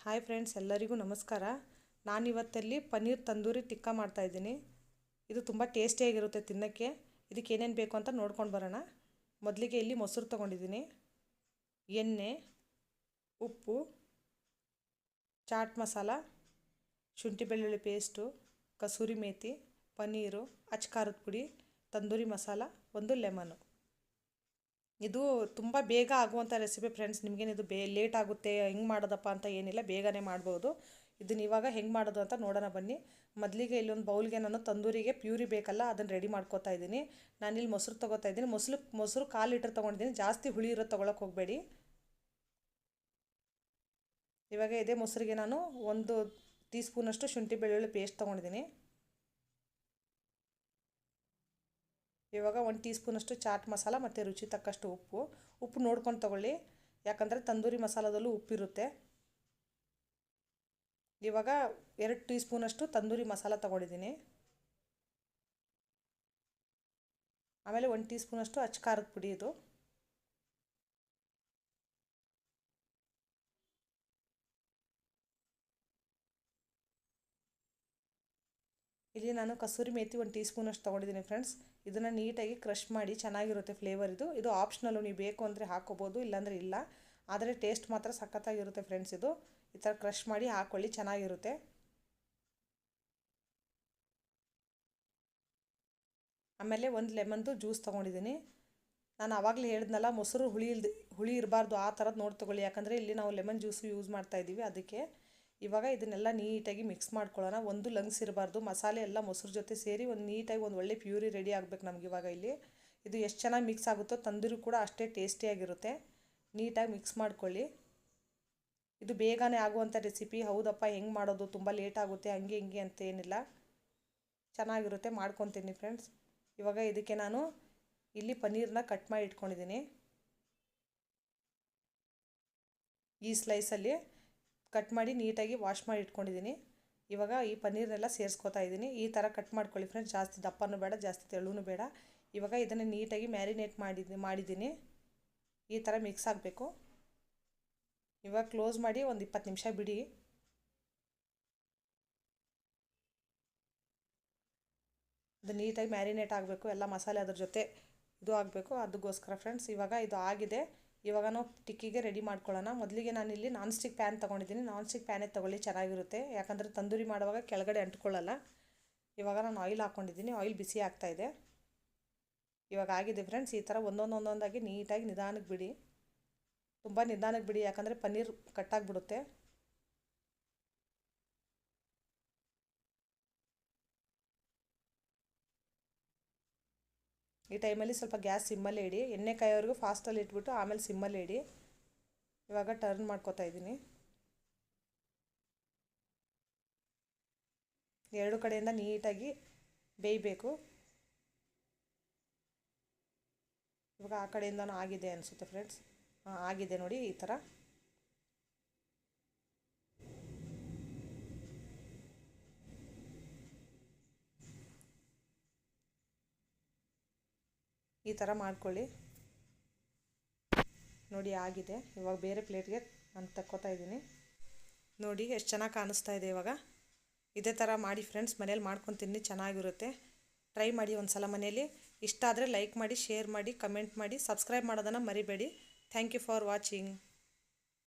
Hi friends, ಎಲ್ಲರಿಗೂ ನಮಸ್ಕಾರ. ನಾನಿವತ್ತಲ್ಲಿ ಪನ್ನೀರ್ ತಂದೂರಿ ಟಿಕ್ಕಾ ಮಾಡ್ತಾಯಿದ್ದೀನಿ. ಇದು ತುಂಬ ಟೇಸ್ಟಿಯಾಗಿರುತ್ತೆ ತಿನ್ನೋಕ್ಕೆ. ಇದಕ್ಕೆ ಏನೇನು ಬೇಕು ಅಂತ ನೋಡ್ಕೊಂಡು ಬರೋಣ. ಮೊದಲಿಗೆ ಇಲ್ಲಿ ಮೊಸರು ತೊಗೊಂಡಿದ್ದೀನಿ, ಎಣ್ಣೆ, ಉಪ್ಪು, ಚಾಟ್ ಮಸಾಲ, ಶುಂಠಿ ಬೆಳ್ಳುಳ್ಳಿ ಪೇಸ್ಟು, ಕಸೂರಿ ಮೇಥಿ, ಪನ್ನೀರು, ಅಚ್ಕಾರದ ಪುಡಿ, ತಂದೂರಿ ಮಸಾಲ, ಒಂದು ಲೆಮನು. ಇದು ತುಂಬ ಬೇಗ ಆಗುವಂಥ ರೆಸಿಪಿ ಫ್ರೆಂಡ್ಸ್. ನಿಮಗೇನಿದು ಲೇಟ್ ಆಗುತ್ತೆ ಹೆಂಗೆ ಮಾಡೋದಪ್ಪ ಅಂತ ಏನಿಲ್ಲ, ಬೇಗನೆ ಮಾಡ್ಬೋದು. ಇದನ್ನ ಇವಾಗ ಹೆಂಗೆ ಮಾಡೋದು ಅಂತ ನೋಡೋಣ ಬನ್ನಿ. ಮೊದಲಿಗೆ ಇಲ್ಲೊಂದು ಬೌಲ್ಗೆ ನಾನು ತಂದೂರಿಗೆ ಪ್ಯೂರಿ ಬೇಕಲ್ಲ, ಅದನ್ನು ರೆಡಿ ಮಾಡ್ಕೋತಾ ಇದ್ದೀನಿ. ನಾನಿಲ್ಲಿ ಮೊಸರು ತೊಗೋತಾ ಇದ್ದೀನಿ. ಮೊಸರು 1/4 ಲೀಟರ್ ತೊಗೊಂಡಿದ್ದೀನಿ. ಜಾಸ್ತಿ ಹುಳಿ ಇರೋದು ತೊಗೊಳಕ್ಕೆ ಹೋಗಬೇಡಿ. ಇವಾಗ ಇದೇ ಮೊಸರಿಗೆ ನಾನು 1 ಟೀ ಸ್ಪೂನಷ್ಟು ಶುಂಠಿ ಬೆಳ್ಳುಳ್ಳಿ ಪೇಸ್ಟ್ ತೊಗೊಂಡಿದ್ದೀನಿ. ಇವಾಗ 1 ಟೀ ಸ್ಪೂನಷ್ಟು ಚಾಟ್ ಮಸಾಲ ಮತ್ತು ರುಚಿ ತಕ್ಕಷ್ಟು ಉಪ್ಪು ನೋಡ್ಕೊಂಡು ತೊಗೊಳ್ಳಿ, ಯಾಕಂದರೆ ತಂದೂರಿ ಮಸಾಲದಲ್ಲೂ ಉಪ್ಪಿರುತ್ತೆ. ಇವಾಗ 2 ಟೀ ಸ್ಪೂನಷ್ಟು ತಂದೂರಿ ಮಸಾಲ ತೊಗೊಂಡಿದ್ದೀನಿ. ಆಮೇಲೆ 1 ಟೀ ಸ್ಪೂನಷ್ಟು ಅಚ್ಕಾರದ ಪುಡಿ. ಇದು ಇಲ್ಲಿ ನಾನು ಕಸೂರಿ ಮೇಥಿ 1 ಟೀ ಸ್ಪೂನಷ್ಟು ತೊಗೊಂಡಿದ್ದೀನಿ ಫ್ರೆಂಡ್ಸ್. ಇದನ್ನು ನೀಟಾಗಿ ಕ್ರಷ್ ಮಾಡಿ, ಚೆನ್ನಾಗಿರುತ್ತೆ ಫ್ಲೇವರ್. ಇದು ಆಪ್ಷನಲ್ಲು, ನೀವು ಬೇಕು ಅಂದರೆ ಹಾಕ್ಕೋಬೋದು, ಇಲ್ಲಾಂದರೆ ಇಲ್ಲ. ಆದರೆ ಟೇಸ್ಟ್ ಮಾತ್ರ ಸಖತ್ತಾಗಿರುತ್ತೆ ಫ್ರೆಂಡ್ಸ್. ಇದು ಈ ಥರ ಕ್ರಷ್ ಮಾಡಿ ಹಾಕ್ಕೊಳ್ಳಿ, ಚೆನ್ನಾಗಿರುತ್ತೆ. ಆಮೇಲೆ 1 ಲೆಮನ್ದು ಜ್ಯೂಸ್ ತೊಗೊಂಡಿದ್ದೀನಿ. ನಾನು ಆವಾಗಲೇ ಹೇಳಿದ್ನಲ್ಲ, ಮೊಸರು ಹುಳಿ ಇರಬಾರ್ದು, ಆ ಥರದ್ದು ನೋಡಿ ತೊಗೊಳ್ಳಿ. ಯಾಕಂದರೆ ಇಲ್ಲಿ ನಾವು ಲೆಮನ್ ಜ್ಯೂಸು ಯೂಸ್ ಮಾಡ್ತಾಯಿದ್ದೀವಿ, ಅದಕ್ಕೆ. ಇವಾಗ ಇದನ್ನೆಲ್ಲ ನೀಟಾಗಿ ಮಿಕ್ಸ್ ಮಾಡ್ಕೊಳ್ಳೋಣ. ಒಂದು ಲಂಗ್ಸ್ ಇರಬಾರ್ದು, ಮಸಾಲೆ ಎಲ್ಲ ಮೊಸರು ಜೊತೆ ಸೇರಿ ನೀಟಾಗಿ ಒಂದು ಒಳ್ಳೆ ಪ್ಯೂರಿ ರೆಡಿ ಆಗಬೇಕು ನಮ್ಗೆ. ಇವಾಗ ಇಲ್ಲಿ ಇದು ಎಷ್ಟು ಚೆನ್ನಾಗಿ ಮಿಕ್ಸ್ ಆಗುತ್ತೋ ತಂದೂರಿ ಕೂಡ ಅಷ್ಟೇ ಟೇಸ್ಟಿಯಾಗಿರುತ್ತೆ. ನೀಟಾಗಿ ಮಿಕ್ಸ್ ಮಾಡ್ಕೊಳ್ಳಿ. ಇದು ಬೇಗನೆ ಆಗುವಂಥ ರೆಸಿಪಿ. ಹೌದಪ್ಪ, ಹೆಂಗೆ ಮಾಡೋದು, ತುಂಬ ಲೇಟ್ ಆಗುತ್ತೆ ಹಂಗೆ ಹಿಂಗೆ ಅಂತ ಏನಿಲ್ಲ, ಚೆನ್ನಾಗಿರುತ್ತೆ, ಮಾಡ್ಕೊತೀನಿ ಫ್ರೆಂಡ್ಸ್. ಇವಾಗ ಇದಕ್ಕೆ ನಾನು ಇಲ್ಲಿ ಪನ್ನೀರನ್ನ ಕಟ್ ಮಾಡಿ ಇಟ್ಕೊಂಡಿದ್ದೀನಿ. ಈ ಸ್ಲೈಸಲ್ಲಿ ಕಟ್ ಮಾಡಿ ನೀಟಾಗಿ ವಾಶ್ ಮಾಡಿ ಇಟ್ಕೊಂಡಿದ್ದೀನಿ. ಇವಾಗ ಈ ಪನ್ನೀರ್ನೆಲ್ಲ ಸೇರಿಸ್ಕೊತಾ ಇದ್ದೀನಿ. ಈ ಥರ ಕಟ್ ಮಾಡ್ಕೊಳ್ಳಿ ಫ್ರೆಂಡ್ಸ್, ಜಾಸ್ತಿ ದಪ್ಪನೂ ಬೇಡ, ಜಾಸ್ತಿ ತೆಳ್ಳೂ ಬೇಡ. ಇವಾಗ ಇದನ್ನು ನೀಟಾಗಿ ಮ್ಯಾರಿನೇಟ್ ಮಾಡಿದ್ದೀನಿ. ಈ ಥರ ಮಿಕ್ಸ್ ಆಗಬೇಕು. ಇವಾಗ ಕ್ಲೋಸ್ ಮಾಡಿ ಒಂದು 20 ನಿಮಿಷ ಬಿಡಿ. ಅದು ನೀಟಾಗಿ ಮ್ಯಾರಿನೇಟ್ ಆಗಬೇಕು, ಎಲ್ಲ ಮಸಾಲೆ ಅದ್ರ ಜೊತೆ ಇದು ಆಗಬೇಕು, ಅದಕ್ಕೋಸ್ಕರ ಫ್ರೆಂಡ್ಸ್. ಇವಾಗ ಇದು ಆಗಿದೆ. ಇವಾಗ ನಾವು ಟಿಕ್ಕಿಗೆ ರೆಡಿ ಮಾಡ್ಕೊಳ್ಳೋಣ. ಮೊದಲಿಗೆ ನಾನಿಲ್ಲಿ ನಾನ್ ಸ್ಟಿಕ್ ಪ್ಯಾನ್ ತೊಗೊಂಡಿದ್ದೀನಿ. ನಾನ್ ಸ್ಟಿಕ್ ಪ್ಯಾನೇ ತೊಗೊಳ್ಳಿ, ಚೆನ್ನಾಗಿರುತ್ತೆ. ಯಾಕಂದರೆ ತಂದೂರಿ ಮಾಡುವಾಗ ಕೆಳಗಡೆ ಅಂಟ್ಕೊಳ್ಳಲ್ಲ. ಇವಾಗ ನಾನು ಆಯಿಲ್ ಹಾಕ್ಕೊಂಡಿದ್ದೀನಿ. ಆಯಿಲ್ ಬಿಸಿ ಆಗ್ತಾಯಿದೆ. ಇವಾಗ ಆಗಿದೆ ಫ್ರೆಂಡ್ಸ್. ಈ ಥರ ಒಂದೊಂದಾಗಿ ನೀಟಾಗಿ ನಿಧಾನಕ್ಕೆ ಬಿಡಿ, ತುಂಬ ನಿಧಾನಕ್ಕೆ ಬಿಡಿ, ಯಾಕಂದರೆ ಪನ್ನೀರ್ ಕಟ್ಟಾಗಿಬಿಡುತ್ತೆ. ಈ ಟೈಮಲ್ಲಿ ಸ್ವಲ್ಪ ಗ್ಯಾಸ್ ಸಿಮ್ಮಲ್ಲೇ ಇಡಿ. ಎಣ್ಣೆ ಕಾಯೋವರೆಗೂ ಫಾಸ್ಟಲ್ಲಿ ಇಟ್ಬಿಟ್ಟು ಆಮೇಲೆ ಸಿಮ್ಮಲ್ಲೇ ಇಡಿ. ಇವಾಗ ಟರ್ನ್ ಮಾಡ್ಕೊತಾ ಇದ್ದೀನಿ. 2 ಕಡೆಯಿಂದ ನೀಟಾಗಿ ಬೇಯಬೇಕು. ಇವಾಗ ಆ ಕಡೆಯಿಂದನೂ ಆಗಿದೆ ಅನಿಸುತ್ತೆ ಫ್ರೆಂಡ್ಸ್. ಆಗಿದೆ ನೋಡಿ, ಈ ಥರ. ಈ ಥರ ಮಾಡ್ಕೊಳ್ಳಿ ನೋಡಿ, ಆಗಿದೆ. ಇವಾಗ ಬೇರೆ ಪ್ಲೇಟ್ಗೆ ನಾನು ತಕ್ಕೋತಾ ಇದ್ದೀನಿ. ನೋಡಿ ಎಷ್ಟು ಚೆನ್ನಾಗಿ ಕಾಣಿಸ್ತಾ ಇದೆ. ಇವಾಗ ಇದೇ ಥರ ಮಾಡಿ ಫ್ರೆಂಡ್ಸ್, ಮನೇಲಿ ಮಾಡ್ಕೊಂಡು ತಿನ್ನಿ, ಚೆನ್ನಾಗಿರುತ್ತೆ. ಟ್ರೈ ಮಾಡಿ ಒಂದು ಸಲ ಮನೇಲಿ. ಇಷ್ಟ ಆದರೆ ಲೈಕ್ ಮಾಡಿ, ಶೇರ್ ಮಾಡಿ, ಕಮೆಂಟ್ ಮಾಡಿ, ಸಬ್ಸ್ಕ್ರೈಬ್ ಮಾಡೋದನ್ನು ಮರಿಬೇಡಿ. Thank you for watching.